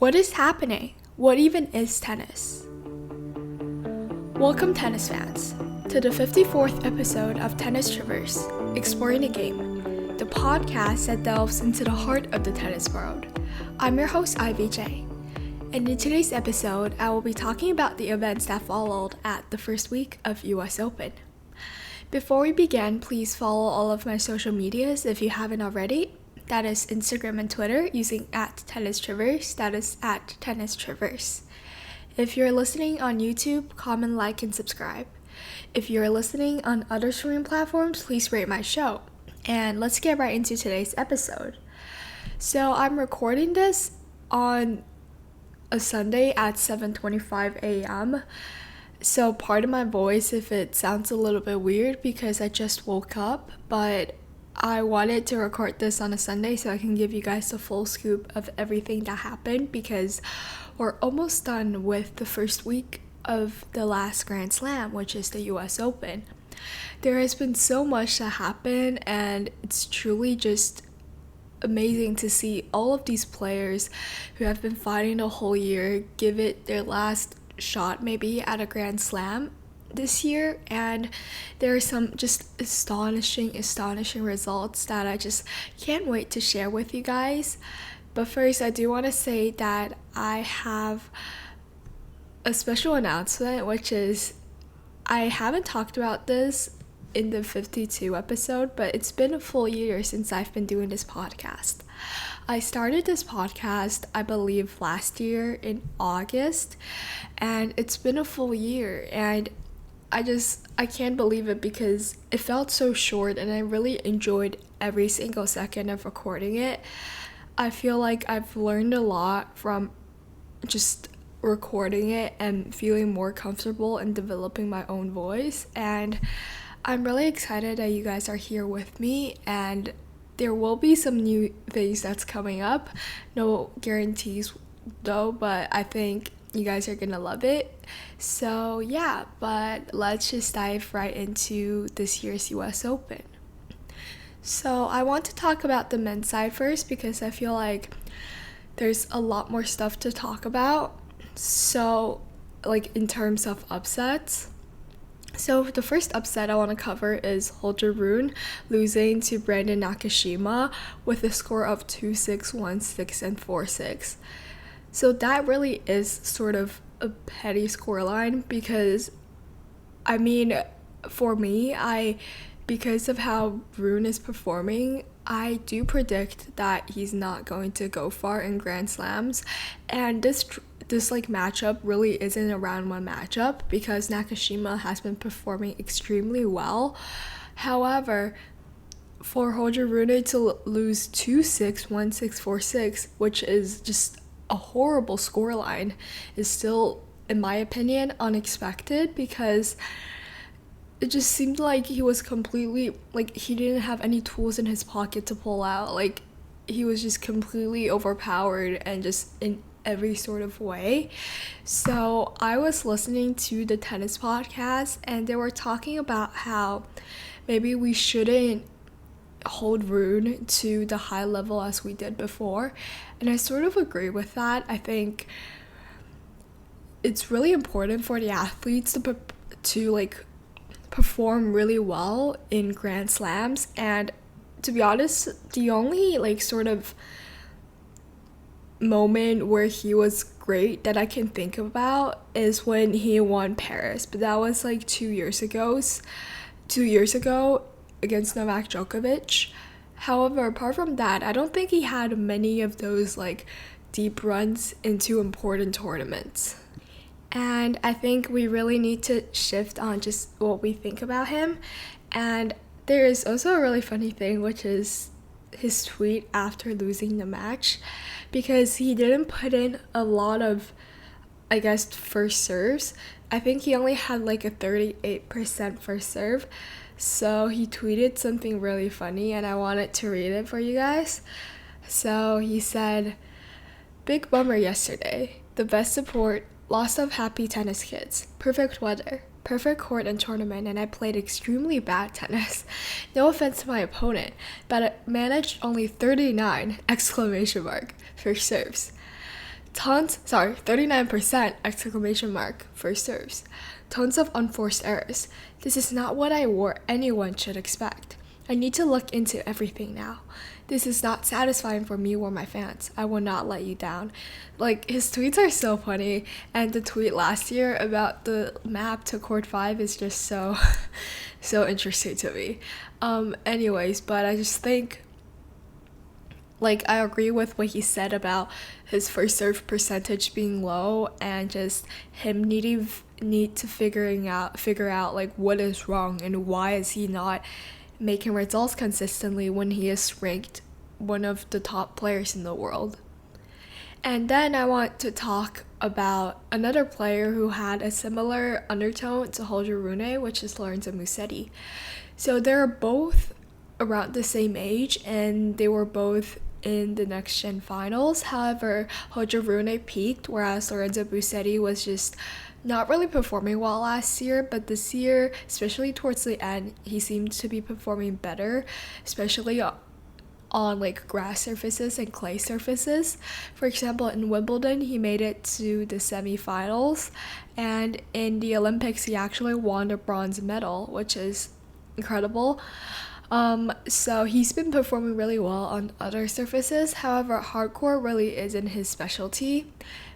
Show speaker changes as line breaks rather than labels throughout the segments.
What is happening? What even is tennis? Welcome, tennis fans, to the 54th episode of Tennis Traverse, Exploring the Game, the podcast that delves into the heart of the tennis world. I'm your host, Ivy Zhang, and in today's episode, I will be talking about the events that followed at the first week of US Open. Before we begin, please follow all of my social medias if you haven't already. That is Instagram and Twitter using @TennisTraverse, that is @TennisTraverse. If you're listening on YouTube, comment, like, and subscribe. If you're listening on other streaming platforms, please rate my show. And let's get right into today's episode. So I'm recording this on a Sunday at 7:25 a.m. So pardon my voice if it sounds a little bit weird because I just woke up, but I wanted to record this on a Sunday so I can give you guys the full scoop of everything that happened because we're almost done with the first week of the last Grand Slam, which is the US Open. There has been so much that happened, and it's truly just amazing to see all of these players who have been fighting the whole year give it their last shot maybe at a Grand Slam this year, and there are some just astonishing results that I just can't wait to share with you guys. But first, I do want to say that I have a special announcement, which is I haven't talked about this in the 52 episode, but it's been a full year since I've been doing this podcast. I started this podcast, I believe, last year in August, and it's been a full year, and I can't believe it because it felt so short and I really enjoyed every single second of recording it. I feel like I've learned a lot from just recording it and feeling more comfortable and developing my own voice, and I'm really excited that you guys are here with me, and there will be some new things that's coming up. No guarantees though, but I think you guys are gonna love it. So yeah, but let's just dive right into this year's US Open. So I want to talk about the men's side first because I feel like there's a lot more stuff to talk about. So like in terms of upsets. So the first upset I want to cover is Holger Rune losing to Brandon Nakashima with a score of 2-6, 1-6, and 4-6. So that really is sort of a petty scoreline because, I mean, for me, because of how Rune is performing, I do predict that he's not going to go far in Grand Slams, and this matchup really isn't a round one matchup because Nakashima has been performing extremely well. However, for Holger Rune to lose 2-6, 1-6, 4-6, which is just a horrible scoreline, is still, in my opinion, unexpected because it just seemed like he was completely, like, he didn't have any tools in his pocket to pull out. Like, he was just completely overpowered and just in every sort of way. So I was listening to the tennis podcast and they were talking about how maybe we shouldn't hold Rune to the high level as we did before, and I sort of agree with that. I think it's really important for the athletes to like perform really well in Grand Slams, and to be honest, the only like sort of moment where he was great that I can think about is when he won Paris, but that was like 2 years ago against Novak Djokovic. However, apart from that, I don't think he had many of those like deep runs into important tournaments. And I think we really need to shift on just what we think about him. And there is also a really funny thing, which is his tweet after losing the match, because he didn't put in a lot of, I guess, first serves. I think he only had like a 38% first serve. So he tweeted something really funny and I wanted to read it for you guys. So he said, "Big bummer yesterday. The best support, lots of happy tennis kids, perfect weather, perfect court and tournament, and I played extremely bad tennis. No offense to my opponent, but I managed only 39 exclamation mark for serves. 39% exclamation mark for serves. Tons of unforced errors. This is not what anyone should expect. I need to look into everything now. This is not satisfying for me or my fans. I will not let you down. Like, his tweets are so funny, and the tweet last year about the map to court 5 is just so interesting to me. Anyways, but I just think, like, I agree with what he said about his first serve percentage being low and just him need to figure out like what is wrong and why is he not making results consistently when he is ranked one of the top players in the world. And then I want to talk about another player who had a similar undertone to Holger Rune, which is Lorenzo Musetti. So they're both around the same age and they were both in the next gen finals. However, Holger Rune peaked, whereas Lorenzo Musetti was just not really performing well last year, but this year, especially towards the end, he seemed to be performing better, especially on like grass surfaces and clay surfaces. For example, in Wimbledon, he made it to the semifinals, and in the Olympics, he actually won the bronze medal, which is incredible. So he's been performing really well on other surfaces. However, hardcore really isn't his specialty,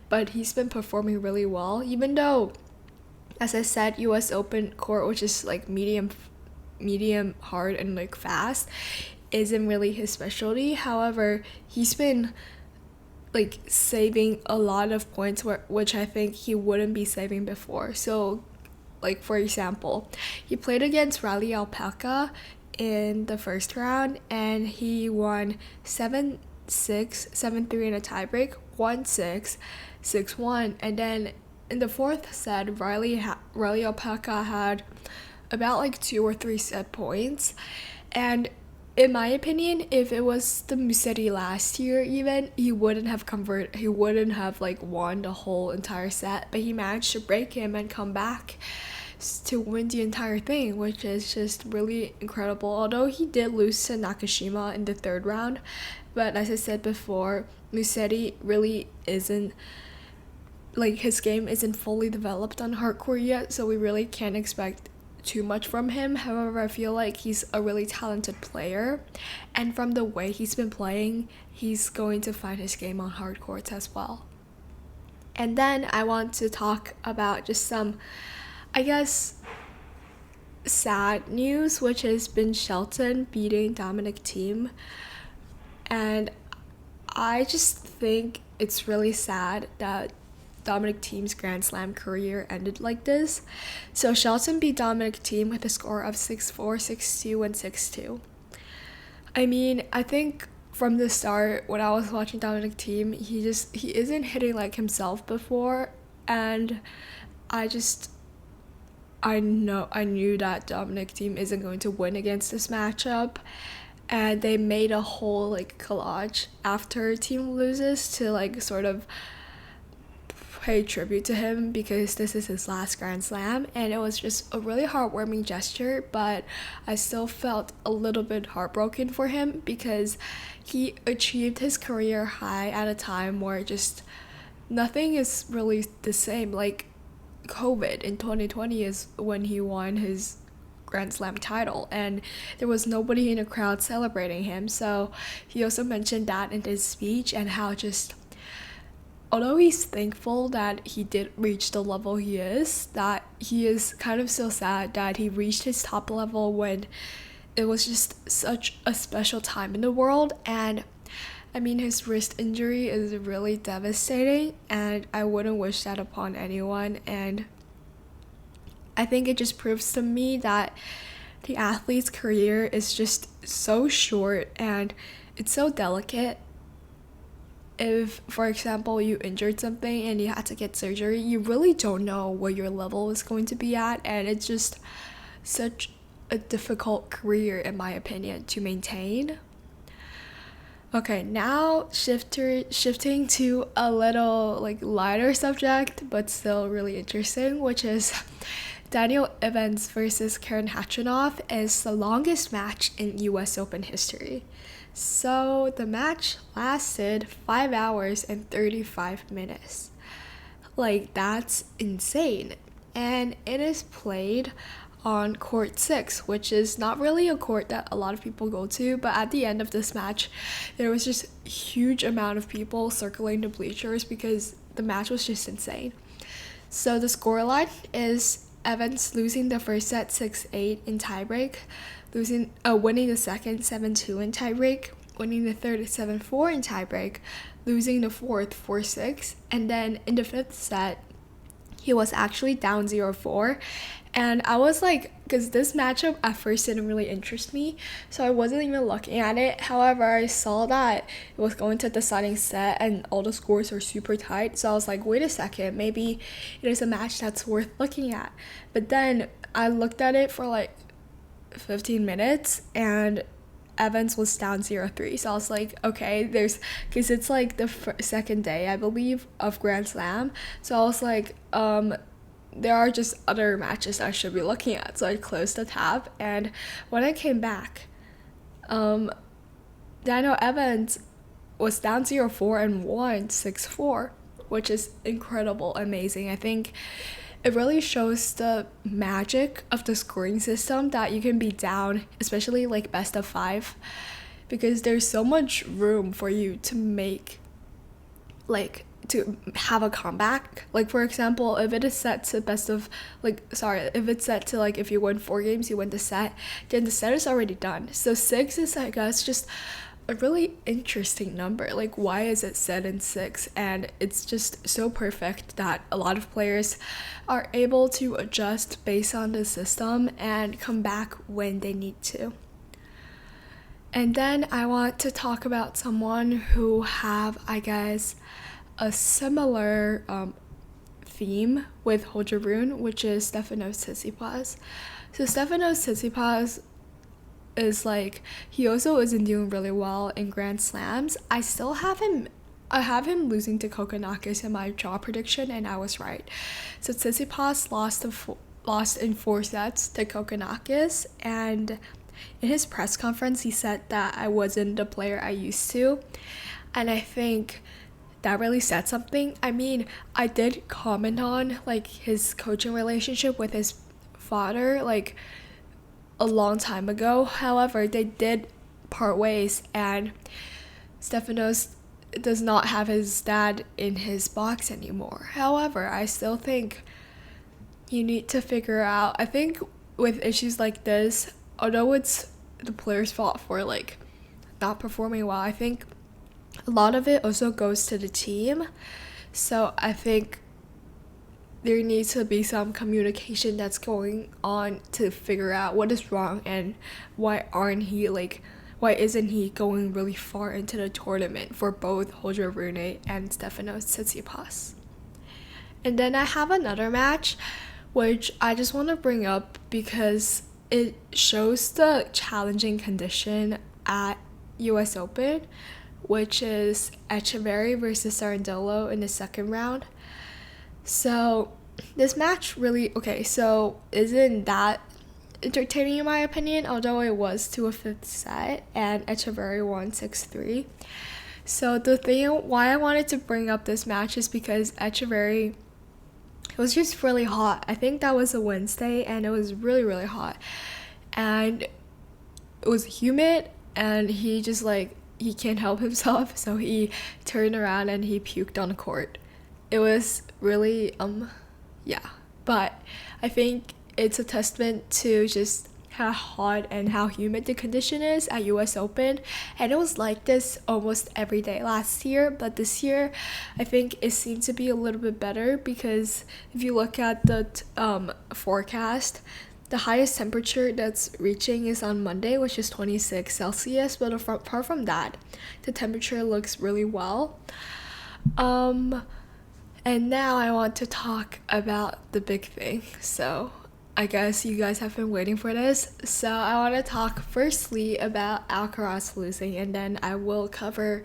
but he's been performing really well, even though, as I said, US Open court, which is like medium hard and like fast, isn't really his specialty. However, he's been like saving a lot of points which I think he wouldn't be saving before. So, like, for example, he played against Riley Alpaca in the first round and he won 7-6, 7-3 in a tiebreak, 1-6, 6-1, and then in the fourth set, Riley Alpaca had about like 2 or 3 set points, and in my opinion, if it was the Musetti last year even, he wouldn't have like won the whole entire set, but he managed to break him and come back to win the entire thing, which is just really incredible. Although he did lose to Nakashima in the third round, but as I said before, Musetti really isn't, like, his game isn't fully developed on hardcore yet, so we really can't expect too much from him. However, I feel like he's a really talented player, and from the way he's been playing, he's going to find his game on hard courts as well. And then I want to talk about just some, I guess, sad news, which has been Shelton beating Dominic Thiem. And I just think it's really sad that Dominic Thiem's Grand Slam career ended like this. So Shelton beat Dominic Thiem with a score of 6-4, 6-2, and 6-2. I mean, I think from the start, when I was watching Dominic Thiem, he isn't hitting like himself before, and I knew that Dominic Thiem isn't going to win against this matchup, and they made a whole like collage after Thiem loses to like sort of pay tribute to him because this is his last Grand Slam, and it was just a really heartwarming gesture, but I still felt a little bit heartbroken for him because he achieved his career high at a time where just nothing is really the same. Like, COVID in 2020 is when he won his Grand Slam title, and there was nobody in the crowd celebrating him. So he also mentioned that in his speech, and how just, although he's thankful that he did reach the level he is, that he is kind of so sad that he reached his top level when it was just such a special time in the world. And I mean, his wrist injury is really devastating, and I wouldn't wish that upon anyone. And I think it just proves to me that the athlete's career is just so short and it's so delicate. If, for example, you injured something and you had to get surgery, you really don't know what your level is going to be at, and it's just such a difficult career, in my opinion, to maintain. Okay, now shifting to a little like lighter subject, but still really interesting, which is Daniel Evans versus Karen Khachanov is the longest match in US Open history. So the match lasted 5 hours and 35 minutes. Like, that's insane. And it is played on court 6, which is not really a court that a lot of people go to, but at the end of this match there was just a huge amount of people circling the bleachers because the match was just insane. So the scoreline is Evans losing the first set 6-8 in tiebreak, winning the second 7-2 in tiebreak, winning the third 7-4 in tiebreak, losing the fourth 4-6, and then in the fifth set he was actually down 0-4. And I was like, because this matchup at first didn't really interest me, so I wasn't even looking at it. However, I saw that it was going to the deciding set and all the scores are super tight, so I was like, wait a second, maybe it is a match that's worth looking at. But then I looked at it for like 15 minutes and Evans was down 0-3, so I was like, okay, because it's like the second day, I believe, of Grand Slam, so I was like, there are just other matches I should be looking at, so I closed the tab. And when I came back, Daniel Evans was down 0-4 and won 6-4, which is incredible, amazing. I think it really shows the magic of the scoring system, that you can be down, especially like best of 5, because there's so much room for you to make, like, to have a comeback. Like, for example, if it is set to if it's set to like, if you win 4 games, you win the set, then the set is already done. So 6 is, I guess, just a really interesting number. Like, why is it set in 6? And it's just so perfect that a lot of players are able to adjust based on the system and come back when they need to. And then I want to talk about someone who have, I guess, a similar theme with Holger Rune, which is Stefanos Tsitsipas. So Stefanos Tsitsipas is like, he also isn't doing really well in Grand Slams. I have him losing to Kokkinakis in my draw prediction, and I was right. So Tsitsipas lost in 4 sets to Kokkinakis, and in his press conference he said that I wasn't the player I used to, and I think that really said something. I mean, I did comment on like his coaching relationship with his father like a long time ago. However, they did part ways, and Stefanoes does not have his dad in his box anymore. However, I still think you need to figure out, I think with issues like this, although it's the player's fault for like not performing well, I think a lot of it also goes to the team. So I think there needs to be some communication that's going on to figure out what is wrong and why isn't he going really far into the tournament for both Holger Rune and Stefanos Tsitsipas. And then I have another match which I just want to bring up because it shows the challenging condition at US Open, which is Etcheverry versus Cerundolo in the second round. So this match really, isn't that entertaining in my opinion, although it was to a 5th set and Etcheverry won 6-3. So the thing why I wanted to bring up this match is because Etcheverry, it was just really hot. I think that was a Wednesday and it was really, really hot. And it was humid and he just he can't help himself, so he turned around and he puked on the court. It was really, but I think it's a testament to just how hot and how humid the condition is at US Open, and it was like this almost every day last year, but this year I think it seemed to be a little bit better, because if you look at the forecast, the highest temperature that's reaching is on Monday, which is 26 Celsius, but apart from that, the temperature looks really well. And now I want to talk about the big thing. So I guess you guys have been waiting for this. So I want to talk firstly about Alcaraz losing, and then I will cover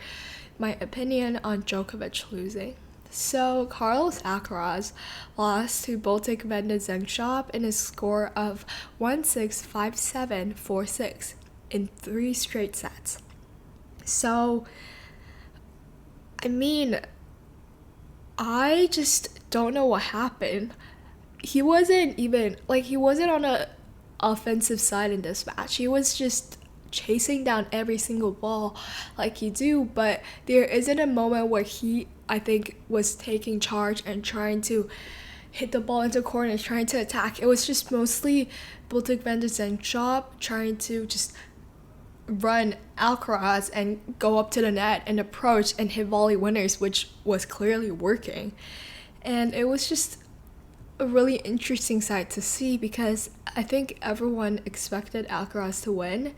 my opinion on Djokovic losing. So Carlos Alcaraz lost to Botic and Zheng in a score of 1-6, 5-7, 4-6 in 3 straight sets. So, I mean, I just don't know what happened. He wasn't on a offensive side in this match. He was just chasing down every single ball like you do, but there isn't a moment where he, I think, was taking charge and trying to hit the ball into corners, trying to attack. It was just mostly Botic van der Zandschulp trying to just run Alcaraz and go up to the net and approach and hit volley winners, which was clearly working. And it was just a really interesting sight to see because I think everyone expected Alcaraz to win.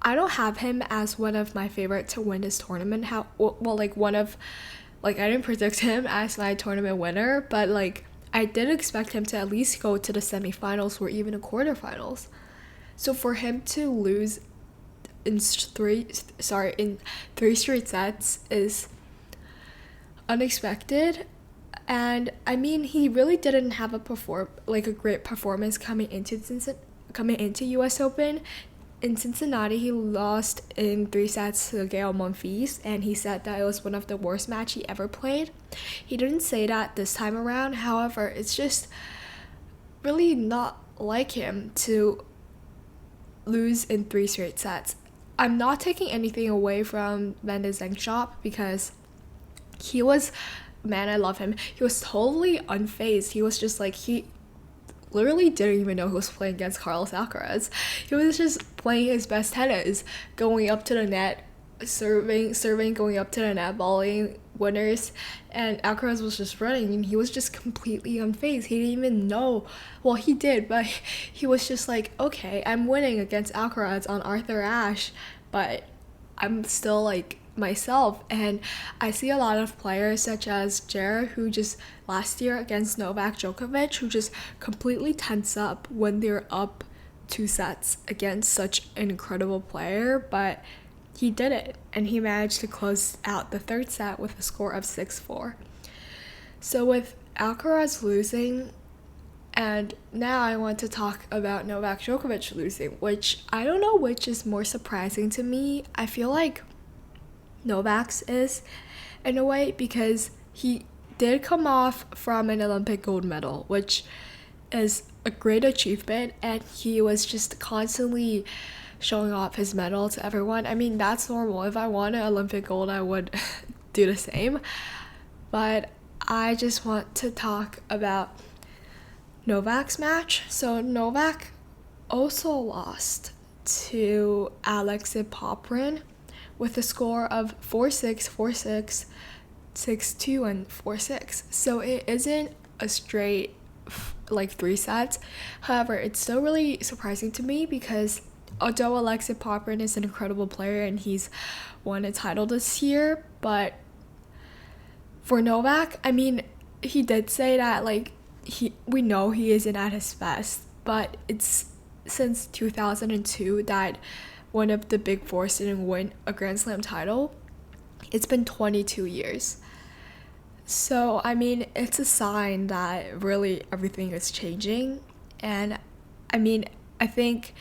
I don't have him as one of my favorite to win this tournament. I didn't predict him as my tournament winner, but I did expect him to at least go to the semifinals or even the quarterfinals. So for him to lose in three straight sets is unexpected. And I mean, he really didn't have a great performance coming into US Open. In Cincinnati, he lost in 3 sets to Gael Monfils, and he said that it was one of the worst match he ever played. He didn't say that this time around. However, it's just really not like him to lose in 3 straight sets. I'm not taking anything away from Van der Zandschulp because he was, man, I love him. He was totally unfazed. He was just he literally didn't even know who was playing against Carlos Alcaraz. He was just playing his best tennis, going up to the net, serving, going up to the net, volleying winners, and Alcaraz was just running, and he was just completely unfazed. He didn't even know. Well, he did, but he was just okay, I'm winning against Alcaraz on Arthur Ashe, but I'm still myself. And I see a lot of players such as Jared, who just last year against Novak Djokovic, who just completely tense up when they're up 2 sets against such an incredible player, but he did it, and he managed to close out the 3rd set with a score of 6-4. So with Alcaraz losing, and now I want to talk about Novak Djokovic losing, which I don't know which is more surprising to me. I feel like Novak's is, in a way, because he did come off from an Olympic gold medal, which is a great achievement, and he was just constantly showing off his medal to everyone. I mean, that's normal. If I won an Olympic gold, I would do the same. But I just want to talk about Novak's match. So Novak also lost to Alexei Popyrin with a score of 4-6, 4-6, 6-2, and 4-6. So it isn't a straight 3 sets. However, it's still really surprising to me because although Alexei Popyrin is an incredible player and he's won a title this year, but for Novak, I mean, he did say that we know he isn't at his best, but it's since 2002 that one of the big fours didn't win a Grand Slam title. It's been 22 years. So, I mean, it's a sign that really everything is changing. And, I mean, I think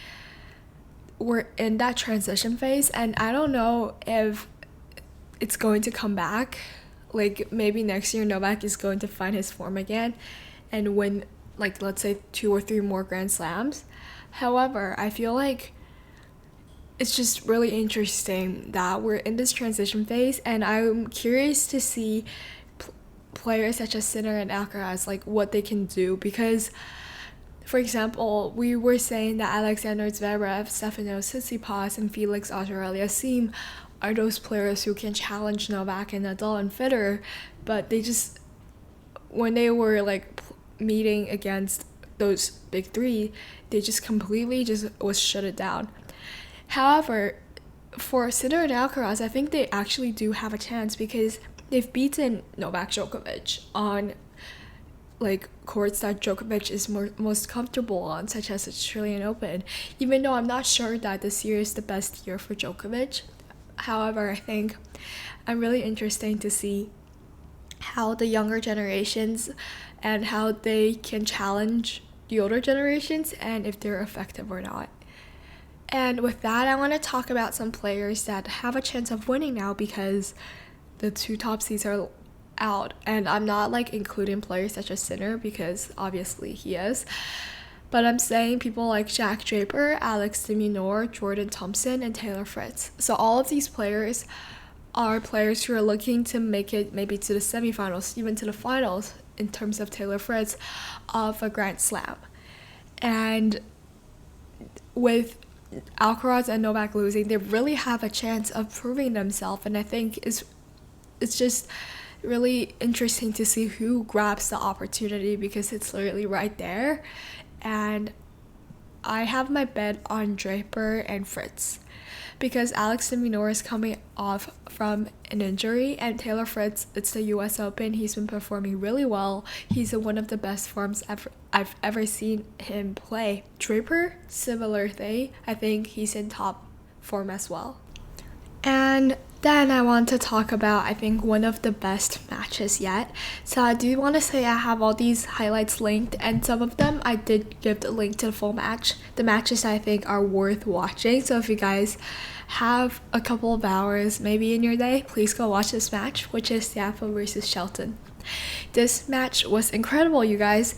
we're in that transition phase, and I don't know if it's going to come back. Maybe next year Novak is going to find his form again and win, let's say 2 or 3 more Grand Slams. However, I feel it's just really interesting that we're in this transition phase, and I'm curious to see players such as Sinner and Alcaraz, what they can do, because, for example, we were saying that Alexander Zverev, Stefanos, Tsitsipas, and Felix Auger-Aliassime are those players who can challenge Novak and Nadal and Federer, but they just, when they were meeting against those big 3, they just completely was shut it down. However, for Sinner and Alcaraz, I think they actually do have a chance because they've beaten Novak Djokovic on courts that Djokovic is most comfortable on, such as the Australian Open, even though I'm not sure that this year is the best year for Djokovic. However, I think I'm really interested to see how the younger generations and how they can challenge the older generations and if they're effective or not. And with that, I want to talk about some players that have a chance of winning now because the 2 top seeds are out. And I'm not like including players such as Sinner because obviously he is. But I'm saying people like Jack Draper, Alex de Minaur, Jordan Thompson, and Taylor Fritz. So all of these players are players who are looking to make it maybe to the semifinals, even to the finals in terms of Taylor Fritz of a Grand Slam. And with Alcaraz and Novak losing, they really have a chance of proving themselves, and I think it's just really interesting to see who grabs the opportunity because it's literally right there. And I have my bet on Draper and Fritz because Alex de Minaur is coming off from an injury, and Taylor Fritz, it's the US Open. He's been performing really well. He's in one of the best forms I've ever seen him play. Draper, similar thing. I think he's in top form as well. And then I want to talk about, I think, one of the best matches yet. So I do want to say I have all these highlights linked, and some of them I did give the link to the full match. The matches I think are worth watching. So if you guys have a couple of hours maybe in your day, please go watch this match, which is Tiafoe versus Shelton. This match was incredible, you guys.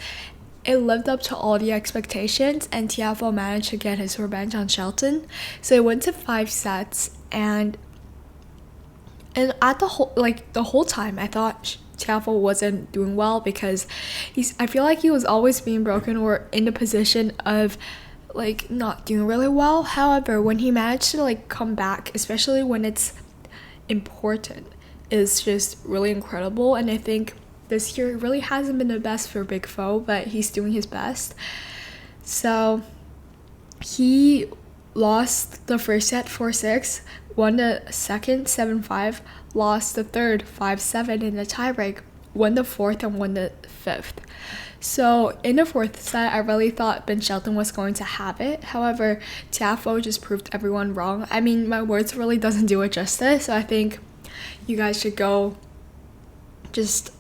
It lived up to all the expectations, and Tiafoe managed to get his revenge on Shelton. So it went to 5 sets, and at the whole time I thought Tiafoe wasn't doing well because I feel like he was always being broken or in the position of like not doing really well. However, when he managed to like come back, especially when it's important, is just really incredible. And I think this year really hasn't been the best for Big Foe, but he's doing his best. So he lost the first set 4-6, won the second 7-5, lost the third 5-7 in the tiebreak, won the fourth, and won the fifth. So in the fourth set, I really thought Ben Shelton was going to have it. However, Tiafoe just proved everyone wrong. I mean, my words really doesn't do it justice, so I think you guys should go just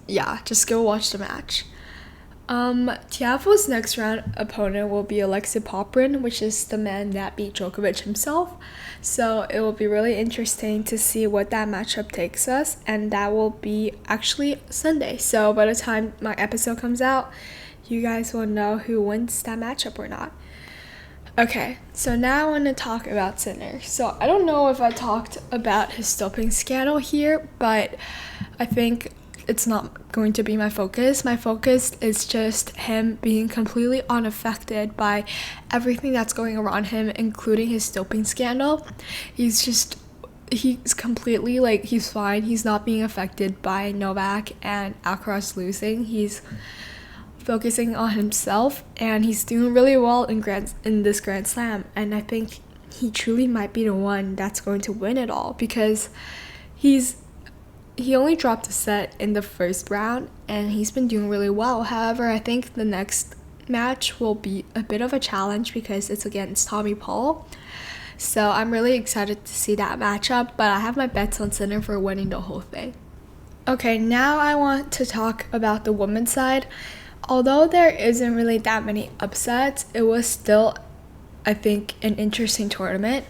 go watch the match. Tiafoe's next round opponent will be Alexei Popyrin, which is the man that beat Djokovic himself. So it will be really interesting to see what that matchup takes us, and that will be actually Sunday. So by the time my episode comes out, you guys will know who wins that matchup or not. Okay, so now I want to talk about Sinner. So I don't know if I talked about his doping scandal here, but I think it's not going to be my focus. My focus is just him being completely unaffected by everything that's going around him, including his doping scandal. He's completely like, he's fine. He's not being affected by Novak and Alcaraz losing. He's focusing on himself, and he's doing really well in this Grand Slam. And I think he truly might be the one that's going to win it all because he only dropped a set in the first round, and he's been doing really well. However, I think the next match will be a bit of a challenge because it's against Tommy Paul. So I'm really excited to see that matchup, but I have my bets on Sinner for winning the whole thing. Okay, now I want to talk about the women's side. Although there isn't really that many upsets, it was still, I think, an interesting tournament.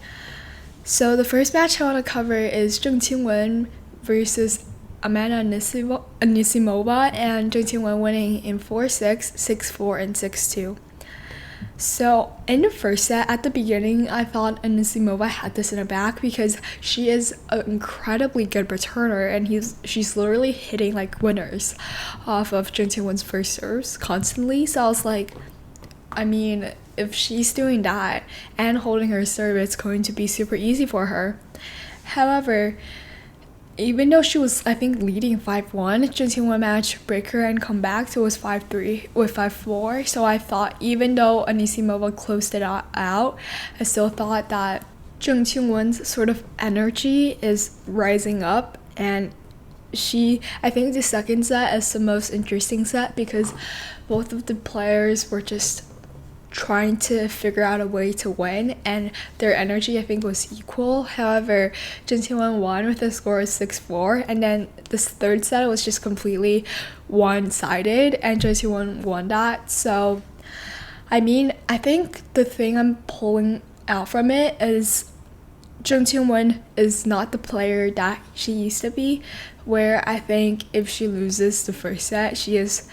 So the first match I want to cover is Zheng Qinwen versus Amanda Anisimova, and Zheng Qinwen winning in 4-6, 6-4, and 6-2. So in the first set, at the beginning, I thought Anisimova had this in her back because she is an incredibly good returner, and she's literally hitting like winners off of Zheng Qinwen's first serves constantly. So I was like, I mean, if she's doing that and holding her serve, it's going to be super easy for her. However, even though she was, I think, leading 5-1, Zheng Qinwen managed to break her and come back, so it was 5-3 with 5-4. So I thought, even though Anisimova closed it out, I still thought that Zheng Qinwen's sort of energy is rising up, and I think the second set is the most interesting set because both of the players were just trying to figure out a way to win, and their energy I think was equal. However, Zheng Qinwen won with a score of 6-4, and then this third set was just completely one-sided, and Zheng Qinwen won that. So I mean, I think the thing I'm pulling out from it is Qinwen is not the player that she used to be, where I think if she loses the first set, she is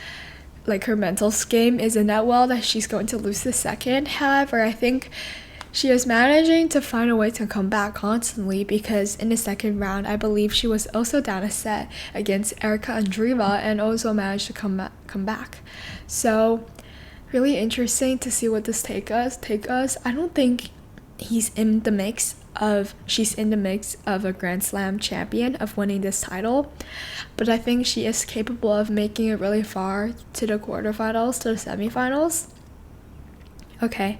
like her mental game isn't that well that she's going to lose the second. However, I think she is managing to find a way to come back constantly, because in the second round, I believe she was also down a set against Erica Andreeva and also managed to come back. So really interesting to see what this take us. I don't think she's in the mix of a Grand Slam champion, of winning this title, but I think she is capable of making it really far to the quarterfinals, to the semifinals. Okay,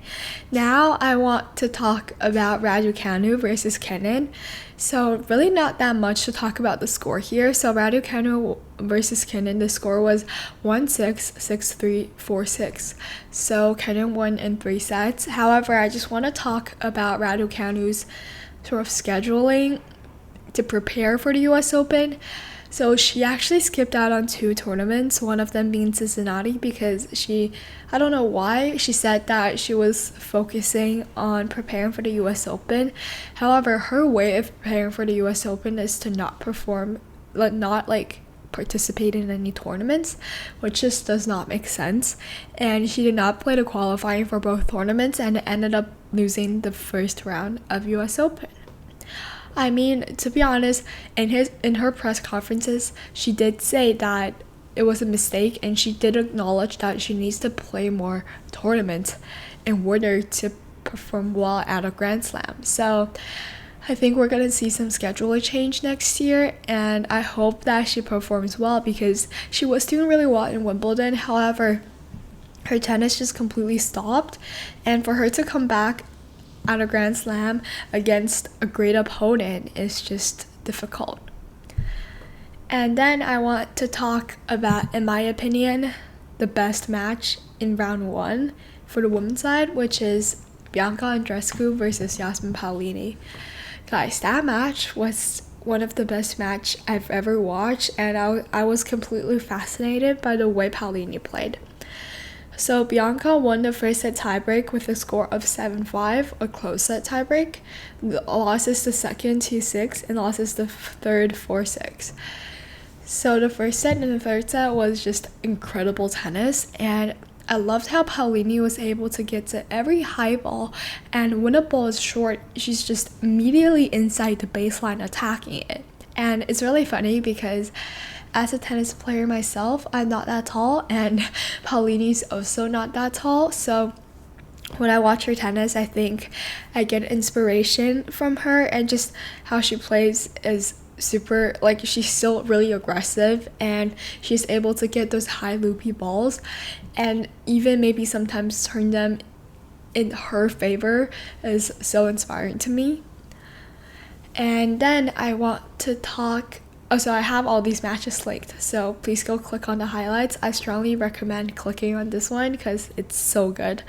now I want to talk about Raducanu versus Kenin. So really not that much to talk about the score here. So Raducanu versus Kenin, the score was 1-6, 6-3, 4-6. So Kenin won in 3 sets. However, I just want to talk about Raducanu's sort of scheduling to prepare for the US Open. So she actually skipped out on 2 tournaments, one of them being Cincinnati, because I don't know why, she said that she was focusing on preparing for the US Open. However, her way of preparing for the US Open is to not participate in any tournaments, which just does not make sense. And she did not play the qualifying for both tournaments and ended up losing the first round of US Open. I mean, to be honest, in her press conferences, she did say that it was a mistake, and she did acknowledge that she needs to play more tournaments in order to perform well at a Grand Slam. So I think we're going to see some scheduler change next year, and I hope that she performs well, because she was doing really well in Wimbledon. However, her tennis just completely stopped, and for her to come back at a Grand Slam against a great opponent is just difficult. And then I want to talk about, in my opinion, the best match in round 1 for the women's side, which is Bianca Andreescu versus Jasmine Pollini. Guys, that match was one of the best match I've ever watched, and I was completely fascinated by the way Pollini played. So Bianca won the first set tiebreak with a score of 7-5, a close set tiebreak. Losses the second 2-6 and losses the third 4-6. So the first set and the third set was just incredible tennis, and I loved how Pollini was able to get to every high ball, and when a ball is short, she's just immediately inside the baseline attacking it. And it's really funny because as a tennis player myself, I'm not that tall, and Pollini's also not that tall. So when I watch her tennis, I think I get inspiration from her, and just how she plays is super, like, she's still really aggressive, and she's able to get those high loopy balls and even maybe sometimes turn them in her favor is so inspiring to me. And then I want to talk. So I have all these matches linked, so please go click on the highlights. I strongly recommend clicking on this one because it's so good.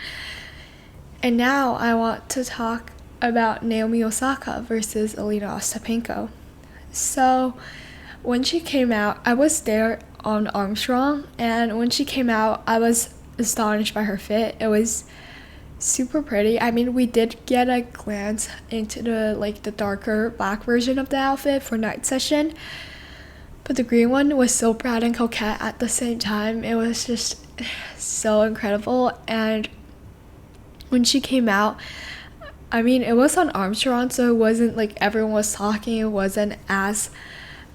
And now I want to talk about Naomi Osaka versus Elena Ostapenko. So when she came out, I was there on Armstrong, and when she came out, I was astonished by her fit. It was super pretty. I mean, we did get a glance into the darker black version of the outfit for night session, but the green one was so proud and coquette at the same time. It was just so incredible. And when she came out, I mean, it was on Armstrong, so it wasn't like everyone was talking. It wasn't as,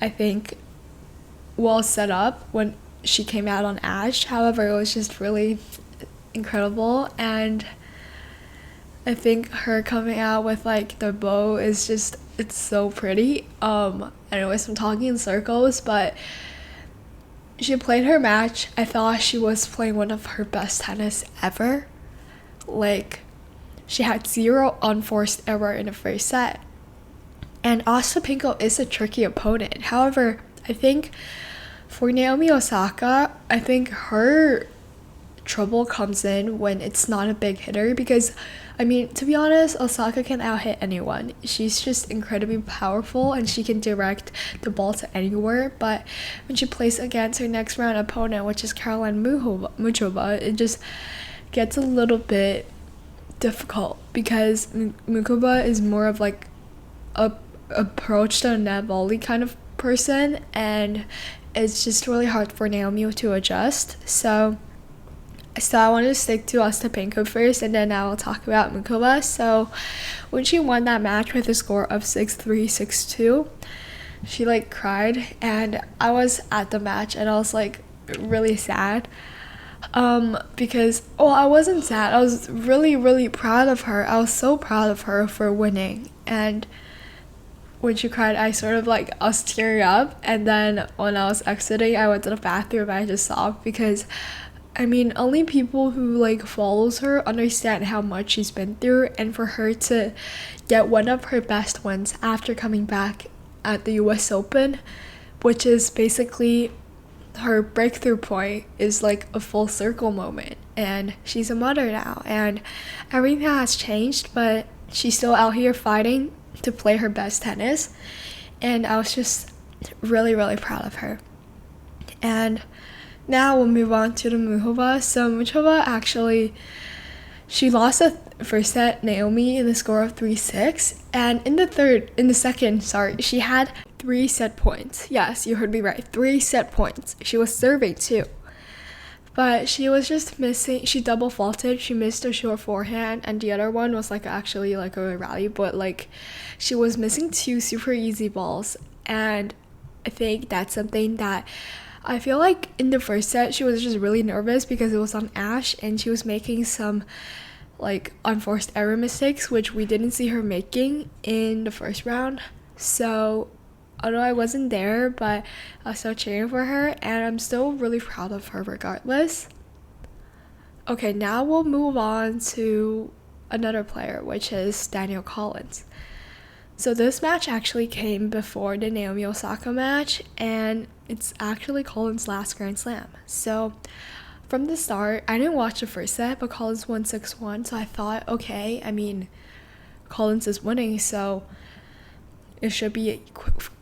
I think, well set up when she came out on Ash. However, it was just really incredible, and I think her coming out with like the bow is just, it's so pretty. Anyways, I'm talking in circles, but she played her match. I thought she was playing one of her best tennis ever. Like, she had 0 unforced error in the first set. And Ostapenko is a tricky opponent. However, I think for Naomi Osaka, I think her trouble comes in when it's not a big hitter, because I mean, to be honest, Osaka can out-hit anyone. She's just incredibly powerful, and she can direct the ball to anywhere. But when she plays against her next round opponent, which is Caroline Muchova, it just gets a little bit difficult because Mukuba is more of like a approach to net volley kind of person, and it's just really hard for Naomi to adjust. So I want to stick to Ostapenko first, and then I will talk about Mukuba. So when she won that match with a score of 6-3, 6-2, she like cried, and I was at the match and I was like really sad. Because I wasn't sad. I was really proud of her. I was so proud of her for winning. And when she cried, I was tearing up, and then when I was exiting, I went to the bathroom and I just sobbed, because only people who like follows her understand how much she's been through, and for her to get one of her best wins after coming back at the US Open, which is basically her breakthrough point, is like a full circle moment. And she's a mother now, and everything has changed, but she's still out here fighting to play her best tennis, and I was just really proud of her. And now we'll move on to the Muchova. So Muchova actually, she lost the first set, Naomi, in the score of 3-6, and in the second, she had 3 set points. Yes, you heard me right, 3 set points. She was serving too, but she was just missing. She double faulted. She missed a short forehand, and the other one was actually a rally, but she was missing 2 super easy balls. And I think that's something that I feel like in the first set she was just really nervous because it was on Ash, and she was making some unforced error mistakes, which we didn't see her making in the first round. So although I wasn't there, but I was still cheering for her, and I'm still really proud of her regardless. Okay, now we'll move on to another player, which is Danielle Collins. So this match actually came before the Naomi Osaka match, and it's actually Collins' last Grand Slam. So from the start, I didn't watch the first set, but Collins won 6-1, so I thought, okay, Collins is winning, so it should be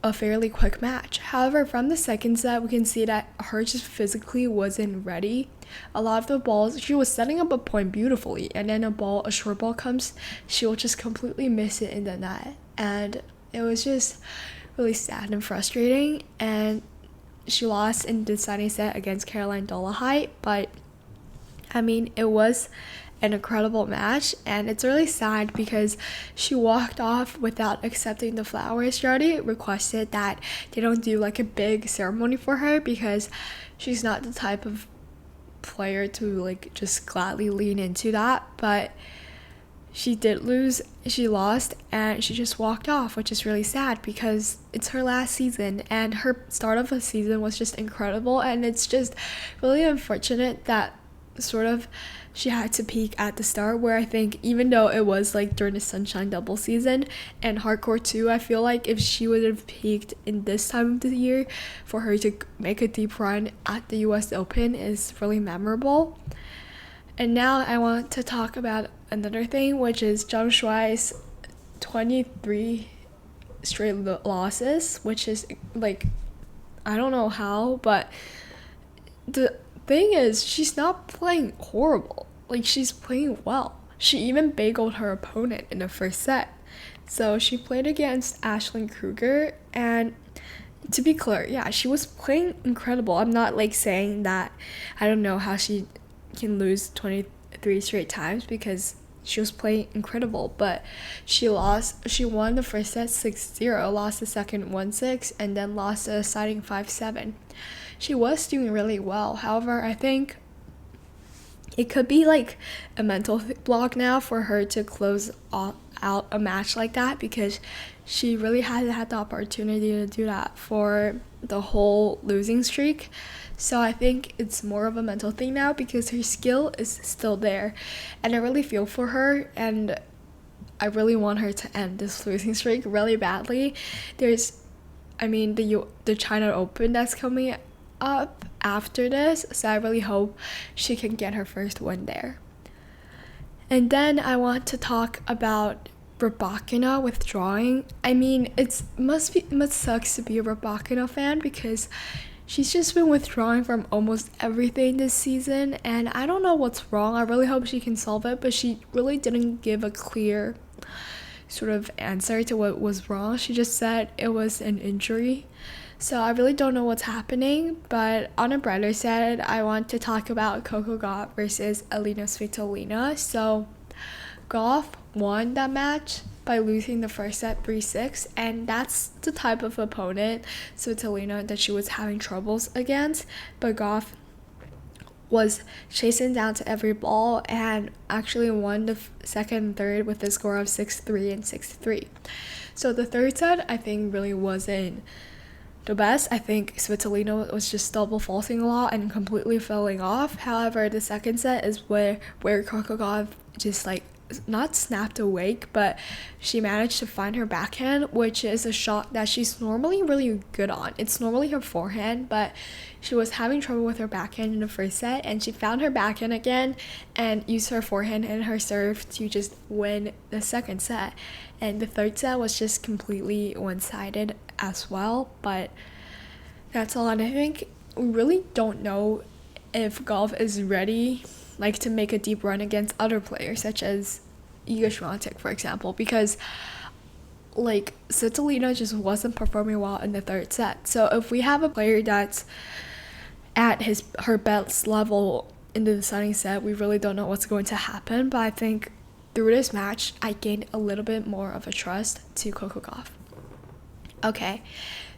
a fairly quick match. However, from the second set, we can see that her just physically wasn't ready. A lot of the balls, she was setting up a point beautifully, and then a short ball comes, she will just completely miss it in the net. And it was just really sad and frustrating, and she lost in the deciding set against Caroline Dolehite, but it was an incredible match, and it's really sad because she walked off without accepting the flowers. She already requested that they don't do a big ceremony for her, because she's not the type of player to just gladly lean into that. But she did lose, she lost, and she just walked off, which is really sad because it's her last season, and her start of the season was just incredible. And it's just really unfortunate that she had to peak at the start, where I think even though it was during the Sunshine double season and Hardcore 2, I feel like if she would have peaked in this time of the year, for her to make a deep run at the US Open is really memorable. And now I want to talk about another thing, which is Zhang Shuai's 23 straight losses, which is I don't know how, but the thing is, she's not playing horrible. She's playing well. She even bageled her opponent in the first set. So she played against Ashlyn Kruger, and to be clear, yeah, she was playing incredible. I'm not saying that I don't know how she can lose 23 straight times, because she was playing incredible, but she won the first set 6-0, lost the second 1-6, and then lost the deciding 5-7. She was doing really well. However, I think it could be a mental block now for her to close out a match like that, because she really hasn't had the opportunity to do that for the whole losing streak. So I think it's more of a mental thing now, because her skill is still there, and I really feel for her, and I really want her to end this losing streak really badly. There's the China Open that's coming up after this, so I really hope she can get her first win there. And then I want to talk about Rybakina withdrawing. It must sucks to be a Rybakina fan, because she's just been withdrawing from almost everything this season, and I don't know what's wrong. I really hope she can solve it, but she really didn't give a clear sort of answer to what was wrong. She just said it was an injury. So I really don't know what's happening, but on a brighter side, I want to talk about Coco Gauff versus Elina Svitolina. So Gauff won that match by losing the first set 3-6, and that's the type of opponent Svitolina that she was having troubles against. But Gauff was chasing down to every ball and actually won the second and third with a score of 6-3 and 6-3. So the third set I think really wasn't the best. I think Svitolina was just double faulting a lot and completely falling off. However, the second set is where Coco Gauff just like not snapped awake, but she managed to find her backhand, which is a shot that she's normally really good on. It's normally her forehand, but she was having trouble with her backhand in the first set, and she found her backhand again and used her forehand and her serve to just win the second set. And the third set was just completely one-sided as well, but that's all. And I think we really don't know if Gauff is ready to make a deep run against other players such as Iga Swiatek, for example, because Svitolina just wasn't performing well in the third set. So if we have a player that's at her best level in the deciding set, we really don't know what's going to happen. But I think through this match, I gained a little bit more of a trust to Coco Gauff. Okay,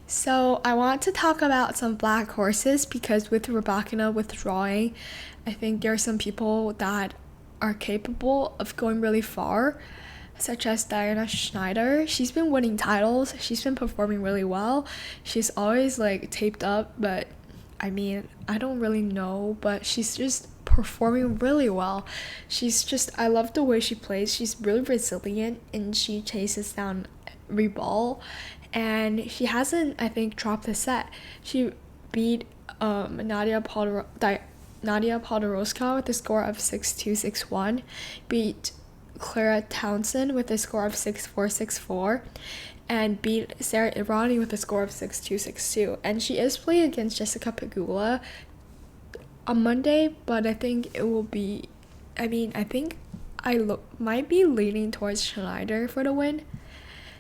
so I want to talk about some black horses, because with Raducanu withdrawing, I think there are some people that are capable of going really far, such as Diana Schneider. She's been winning titles. She's been performing really well. She's always taped up, but I don't really know, but she's just performing really well. I love the way she plays. She's really resilient and she chases down every ball, and she hasn't, I think, dropped a set. She beat Nadia Podoroska with a score of 6-2, 6-1, beat Clara Townsend with a score of 6-4, 6-4, and beat Sarah Irani with a score of 6-2, 6-2. And she is playing against Jessica Pegula on Monday, but I think it will be, I think might be leaning towards Schneider for the win.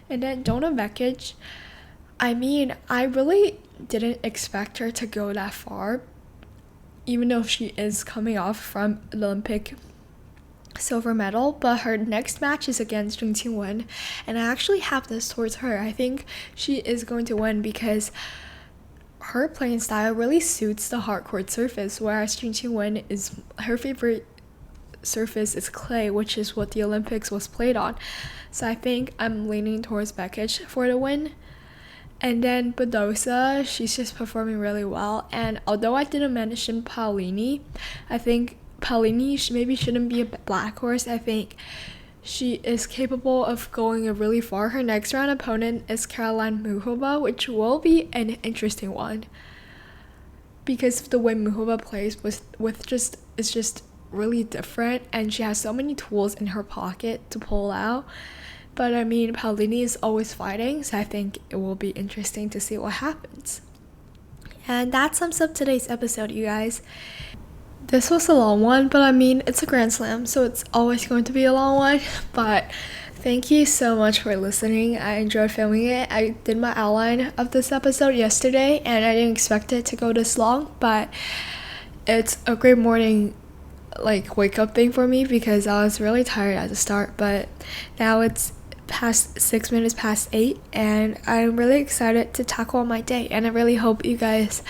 And then Donna Vekic, I really didn't expect her to go that far, even though she is coming off from Olympic silver medal, but her next match is against Qinwen, and I actually have this towards her. I think she is going to win because her playing style really suits the hard court surface, whereas Qinwen is her favorite surface is clay, which is what the Olympics was played on. So I think I'm leaning towards Bekic for the win. And then Badosa, she's just performing really well. And although I didn't mention Pollini, I think Pollini maybe shouldn't be a black horse. I think she is capable of going really far. Her next round opponent is Caroline Muchova, which will be an interesting one, because the way Muchova plays is just really different, and she has so many tools in her pocket to pull out. But Pollini is always fighting, so I think it will be interesting to see what happens. And that sums up today's episode, you guys. This was a long one, but it's a Grand Slam, so it's always going to be a long one. But thank you so much for listening. I enjoyed filming it. I did my outline of this episode yesterday, and I didn't expect it to go this long, but it's a great morning wake up thing for me, because I was really tired at the start, but now it's past 6 minutes past 8, and I'm really excited to tackle my day. And I really hope you guys,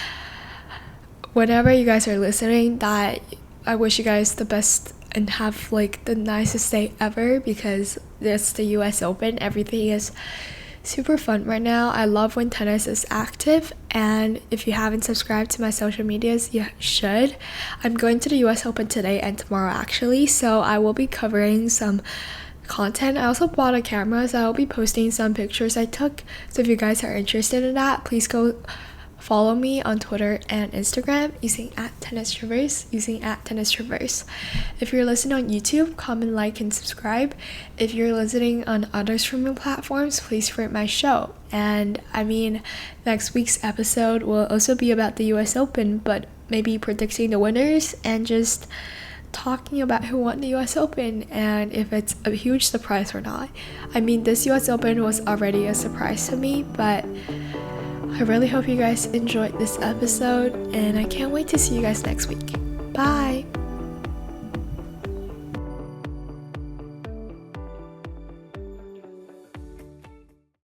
whenever you guys are listening, that I wish you guys the best and have the nicest day ever, because it's the US Open. Everything is super fun right now. I love when tennis is active, and if you haven't subscribed to my social medias, you should. I'm going to the US Open today and tomorrow actually, so I will be covering some content. I also bought a camera, so I'll be posting some pictures I took, so if you guys are interested in that, please go Follow me on Twitter and Instagram using @TennisTraverse, If you're listening on YouTube, comment, like, and subscribe. If you're listening on other streaming platforms, please rate my show. And next week's episode will also be about the US Open, but maybe predicting the winners and just talking about who won the US Open and if it's a huge surprise or not. This US Open was already a surprise to me, but I really hope you guys enjoyed this episode, and I can't wait to see you guys next week. Bye!